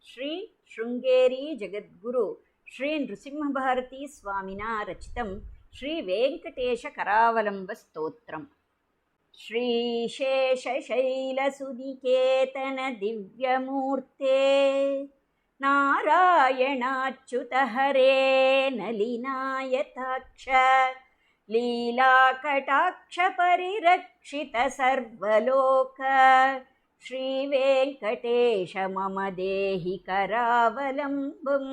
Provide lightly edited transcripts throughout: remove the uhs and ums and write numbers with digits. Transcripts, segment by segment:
ಶ್ರೀ ಶೃಂಗೇರಿ ಜಗದ್ಗುರು ಶ್ರೀ ನೃಸಿಂಹಭಾರತೀ ಸ್ವಾಮಿನಾ ರಚಿತಂ ಶ್ರೀ ವೆಂಕಟೇಶ ಕರಾವಲಂಬ ಸ್ತೋತ್ರಂ. ಶ್ರೀಶೇಷಶೈಲಸುನಿಕೇತನ ದಿವ್ಯಮೂರ್ತೆ ನಾರಾಯಣಾಚ್ಯುತ ಹರೇ ನಲಿನಾಯತಾಕ್ಷ ಲೀಲಾಕಟಾಕ್ಷ ಪರಿರಕ್ಷಿತ ಸರ್ವಲೋಕ ಶ್ರೀ ವೆಂಕಟೇಶ ಮಮ ದೇಹಿ ಕರಾವಲಂಬಂ.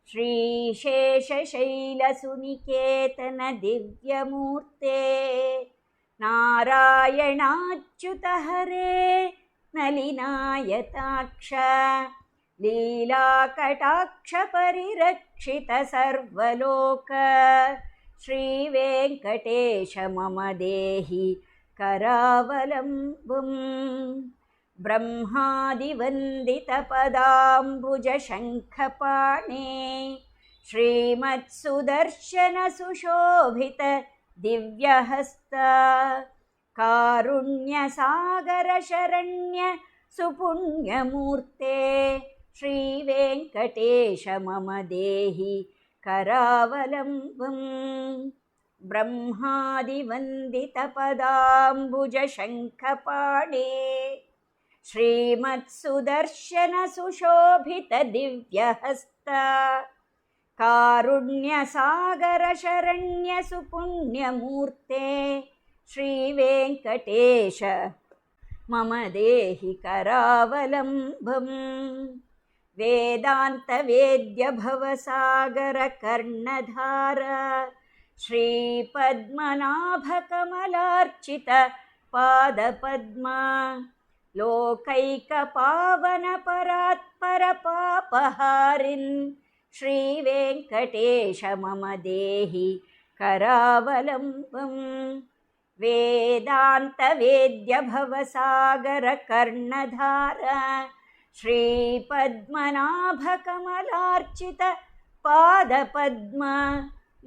ಶ್ರೀಶೇಷಶೈಲಸುನಿಕೇತನ ದಿವ್ಯಮೂರ್ತೆ ನಾರಾಯಣಾಚ್ಯುತ ಹರೇ ನಲಿನಾಯತಾಕ್ಷ ಲೀಲಾಕಟಾಕ್ಷ ಪರಿರಕ್ಷಿತ ಸರ್ವಲೋಕ ಶ್ರೀ ವೆಂಕಟೇಶ ಮಮ ದೇಹಿ ಕರಾವಲಂಬಂ. ಬ್ರಹ್ಮಾದಿವಂದಿತ ಪದಾಂಬುಜ ಶಂಖಪಾಣೇ ಶ್ರೀಮತ್ಸುದರ್ಶನ ಸುಶೋಭಿತ ದಿವ್ಯಹಸ್ತ ಕಾರುಣ್ಯ ಸಾಗರ ಶರಣ್ಯ ಸುಪುಣ್ಯಮೂರ್ತೆ ಶ್ರೀ ವೆಂಕಟೇಶ ಮಮ ದೇಹಿ ಕರಾವಲಂಬಂ. ಬ್ರಹ್ಮಾದಿವಂದಿತ ಪದಾಂಬುಜ ಶಂಖಪಾಣೇ ಶ್ರೀಮತ್ಸುದರ್ಶನ ಸುಶೋಭಿತ ದಿವ್ಯಹಸ್ತ ಕಾರುಣ್ಯ ಸಾಗರ ಶರಣ್ಯ ಸುಪುಣ್ಯಮೂರ್ತೆ ಶ್ರೀ ವೆಂಕಟೇಶ ಮಮ ದೇಹಿ ಕರಾವಲಂಬಂ. ವೇದಾಂತ ವೇದ್ಯ ಭವಸಾಗರ ಕರ್ಣಧಾರ ಶ್ರೀಪದ್ಮನಾಭ ಕಮಲಾರ್ಚಿತ ಪಾದಪದ್ಮ ಲೋಕೈಕ ಪಾವನ ಪರಾತ್ಪರ ಪಾಪಹಾರಿನ್ ಶ್ರೀ ವೆಂಕಟೇಶ ಮಮ ದೇಹಿ ಕರಾವಲಂಬಂ. ವೇದಾಂತ ವೇದ್ಯ ಭವಸಾಗರ ಕರ್ಣಧಾರ ಶ್ರೀಪದ್ಮನಾಭ ಕಮಲಾರ್ಚಿತ ಪಾದಪದ್ಮ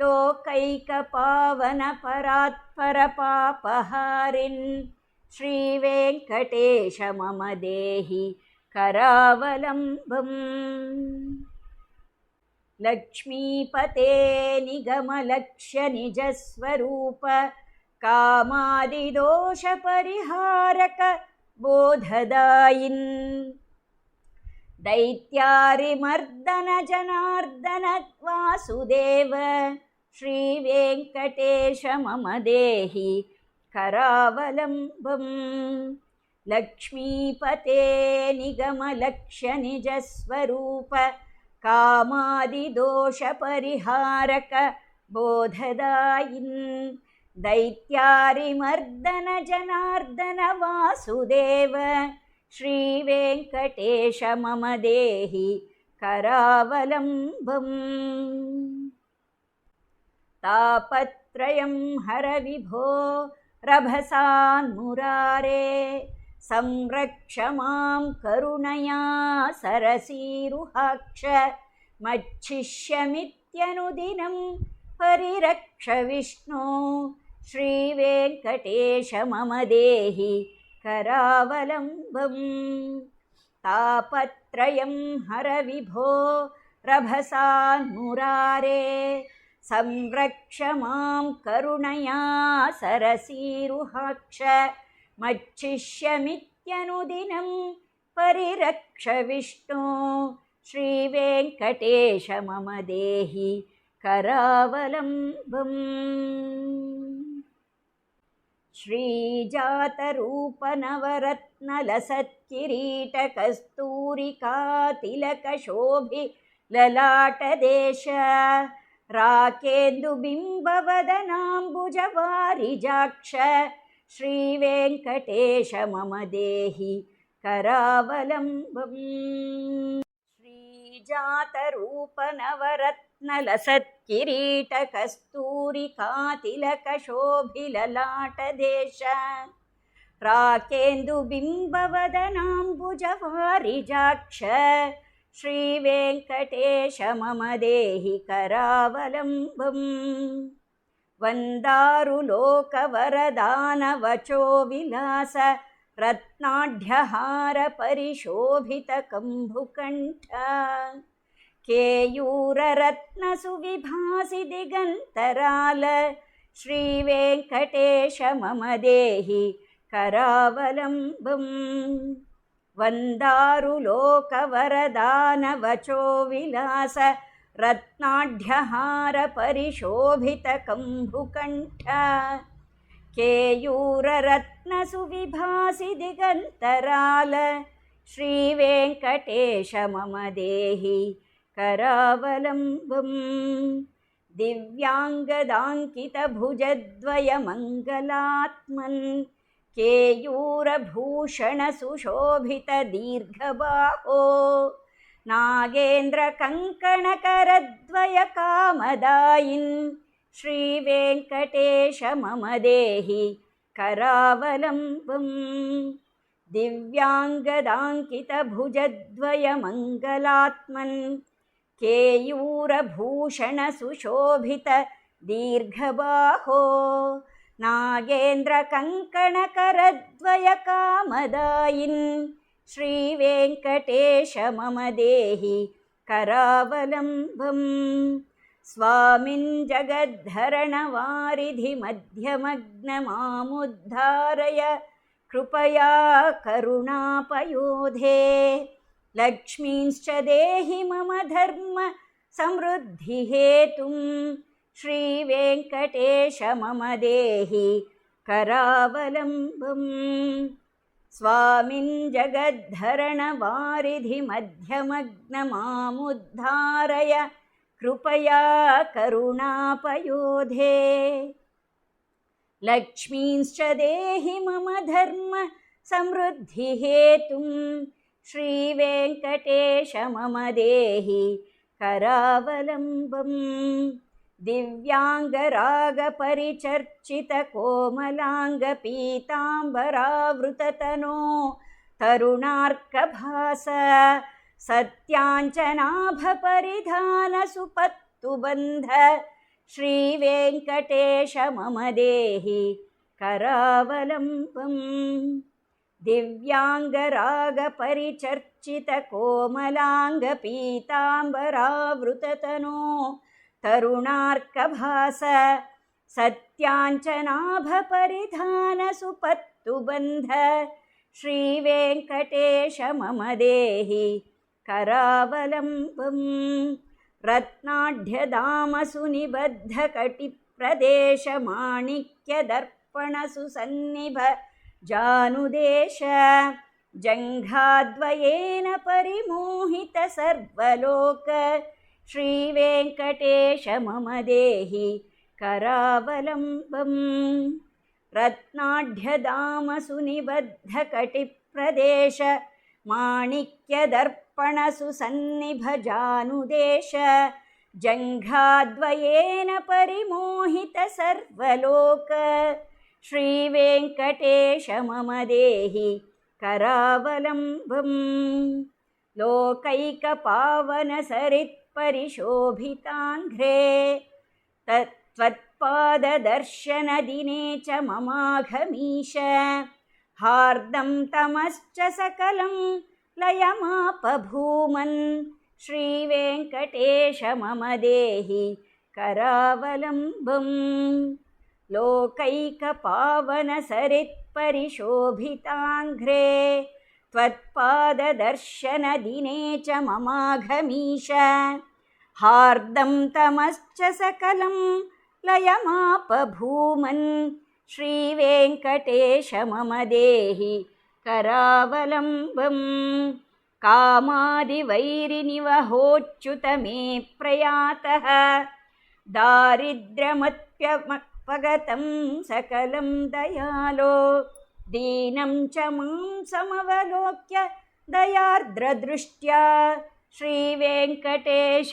ಲೋಕೈಕ ಪಾವನ ಪರಾತ್ಪರ ಪಾಪಹಾರಿನ್ ಶ್ರೀ ವೆಂಕಟೇಶ ಮಮ ದೇಹಿ ಕರಾವಲಂಬಂ. ಲಕ್ಷ್ಮೀಪತೆ ನಿಗಮಲಕ್ಷ್ಯ ನಿಜಸ್ವರೂಪ ಕಾಮಾದಿದೋಷ ಪರಿಹಾರಕ ಬೋಧದಾಯಿನ್ ದೈತ್ಯಾರಿಮರ್ದನ ಜನಾರ್ದನ ವಾಸುದೇವ ಶ್ರೀ ವೆಂಕಟೇಶ ಮಮ ದೇಹಿ ಕರಾವಲಂಬಂ. ಲಕ್ಷ್ಮೀಪತೆ ನಿಗಮಲಕ್ಷ್ಯ ನಿಜಸ್ವರೂಪ ಕಾಮಾದಿದೋಷ ಪರಿಹಾರಕ ಬೋಧದಾಯಿನ್ ದೈತ್ಯಾರಿಮರ್ದನ ಜನಾರ್ದನ ವಾಸುದೇವ ಶ್ರೀ ವೆಂಕಟೇಶ ಮಮ ದೇಹಿ ಕರಾವಲಂಬಂ. ತಾಪತ್ರಯಂ ಹರ ವಿಭೋ ರಭಸಾನ್ಮುರಾರೇ ಸಂರಕ್ಷ ಮಾಂ ಕರುಣಯಾ ಸರಸೀರುಹಾಕ್ಷ ಮಚ್ಛಿಷ್ಯಮಿತ್ಯನುದಿನಂ ಪರಿರಕ್ಷ ವಿಷ್ಣೋ ಶ್ರೀ ವೆಂಕಟೇಶ ಮಮ ದೇಹಿ ಕರಾವಲಂಬಂ. ತಾಪತ್ರಯಂ ಹರ ವಿಭೋ ರಭಸಾನ್ಮುರಾರೇ ಸಂರಕ್ಷ ಮಾಂ ಕರುಣಯಾ ಸರಸೀರುಹಾಕ್ಷ ಮಚ್ಛಿಷ್ಯಮಿತ್ಯನುದಿನಂ ಪರಿರಕ್ಷ ವಿಷ್ಣೋ ಶ್ರೀ ವೆಂಕಟೇಶ ಮಮ ದೇಹಿ ಕರಾವಲಂಬಂ. ಶ್ರೀಜಾತರೂಪನವರತ್ನಲಸತ್ಕಿರೀಟ ಕಸ್ತೂರಿಕಾ ತಿಲಕ ಶೋಭಿ ಲಲಾಟದೇಶ ರಾಕೇಂದು ಬಿಂಬವದನಾಂಬುಜ ವಾರಿಜಾಕ್ಷ ಶ್ರೀ ವೆಂಕಟೇಶ ಮಮ ದೇಹಿ ಕರಾವಲಂಬಂ. ಶ್ರೀಜಾತರೂಪನವರತ್ನಲಸತ್ಕಿರೀಟ ಕಸ್ತೂರಿಕಾ ತಿಲಕ ಶೋಭಿ ಲಲಾಟದೇಶ ರಾಕೇಂದು ಬಿಂಬವದನಾಂಬುಜ ವಾರಿಜಾಕ್ಷ ಶ್ರೀ ವೆಂಕಟೇಶ ಮಮ ದೇಹಿ ಕರಾವಲಂಬಂ. ವಂದಾರು ಲೋಕವರದಾನ ವಚೋ ವಿಲಾಸ रत्नाढ्यहारपरिशोभितकम्भुकण्ठ केयूररत्नसुविभासि दिगन्तराल श्रीवेङ्कटेश मम देहि करावलम्बम् वन्दारुलोकवरदानवचो विलास रत्नाढ्यहारपरिशोभितकम्भुकण्ठ केयूररत्नसुविभासि दिगन्तराल श्रीवेङ्कटेश मम देहि करावलम्बम् दिव्याङ्गदाङ्कितभुजद्वयमङ्गलात्मन् केयूरभूषणसुशोभितदीर्घबाहो नागेन्द्रकङ्कणकरद्वयकामदायिन् श्रीवेङ्कटेश मम देहि करावलम्बम् दिव्याङ्गदाङ्कितभुजद्वयमङ्गलात्मन् केयूरभूषणसुशोभितदीर्घबाहो नागेन्द्रकङ्कणकरद्वयकामदायिन् श्रीवेङ्कटेश मम देहि करावलम्बम् स्वामिन् जगद्धरणवारिधिमध्यमग्नमामुद्धारय कृपया करुणापयोधे लक्ष्मींश्च देहि मम धर्म समृद्धिहेतुं श्रीवेङ्कटेश मम देहि करावलम्बम् स्वामिन् जगद्धरणवारिधिमध्यमग्नमामुद्धारय कृपया करुणापयोधे लक्ष्मींश्च देहि मम धर्म समृद्धिहेतुं श्रीवेङ्कटेश मम देहि करावलम्बम् दिव्याङ्गरागपरिचर्चितकोमलाङ्गपीताम्बरावृततनो तरुणार्कभास सत्याञ्चनाभपरिधानसुपत्तुबन्ध श्रीवेङ्कटेश मम देहि करावलम्बम् दिव्याङ्गरागपरिचर्चितकोमलाङ्गपीताम्बरावृततनो तरुणार्कभास सत्याञ्चनाभपरिधानसुपत्तुबन्ध श्रीवेङ्कटेश मम देहि करावलम्बम् रत्नाढ्यदामसुनिबद्धकटिप्रदेशमाणिक्यदर्पणसुसन्निभ जानुदेश जङ्घाद्वयेन परिमोहित सर्वलोक श्रीवेङ्कटेश मम देहि करावलम्बम् रत्नाढ्यदामसुनिबद्धकटिप्रदेश माणिक्यदर्पणसुसन्निभ जानुदेश जङ्घाद्वयेन परिमोहित सर्वलोक श्रीवेङ्कटेश मम देहि करावलम्बम् लोकैकपावनसरित्परिशोभिताङ्घ्रे त्वत्पाददर्शनदिने च ममाघमीश हार्दं तमश्च सकलं लयमापभूमन् श्रीवेङ्कटेश मम देहि करावलम्बम् लोकैकपावनसरित्परिशोभिताङ्घ्रे त्वत्पाददर्शनदिने च ममाघमीश हार्दं तमश्च सकलं लयमापभूमन् श्रीवेङ्कटेश मम देहि करावलम्बम् कामादिवैरिनिवहोच्युत मे प्रयातः दारिद्र्यमप्यपगतं सकलं दयालो दीनं च मां समवलोक्य दयार्द्रदृष्ट्या श्रीवेङ्कटेश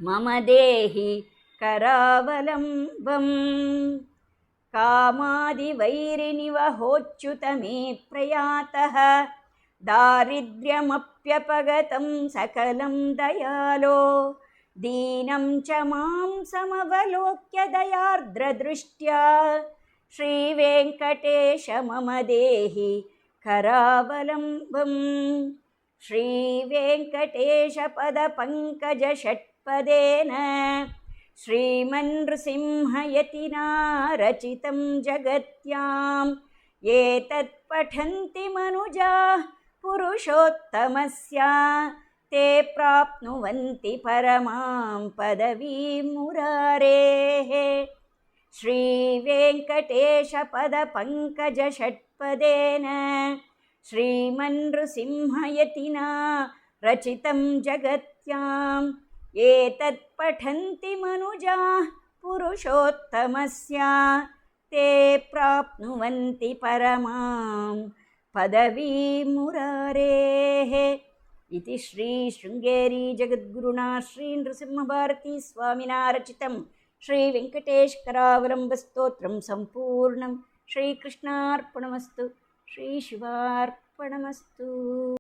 मम देहि करावलम्बम् कामादिवैरिनिवहोच्युत मे प्रयातः दारिद्र्यमप्यपगतं सकलं दयालो दीनं च मां समवलोक्य दयार्द्रदृष्ट्या श्रीवेङ्कटेश मम देहि करावलम्बम् श्रीवेङ्कटेशपदपङ्कजषट्पदेन श्रीमन्नृसिंहयतिना रचितं जगत्याम् एतत् पठन्ति मनुजाः पुरुषोत्तमस्य ते प्राप्नुवन्ति परमां पदवीं मुरारेः श्रीवेङ्कटेशपदपङ्कजषट्पदेन श्रीमन्नृसिंहयतिना रचितं जगत्याम् एतत् पठन्ति मनुजाः पुरुषोत्तमस्य ते प्राप्नुवन्ति परमां पदवीं मुरारेः इति श्री शृङ्गेरी जगद्गुरुणा श्री नृसिंहभारती स्वामिना रचितं श्रीवेङ्कटेशकरावलम्बस्तोत्रं सम्पूर्णं। श्रीकृष्णार्पणमस्तु। श्रीशिवार्पणमस्तु।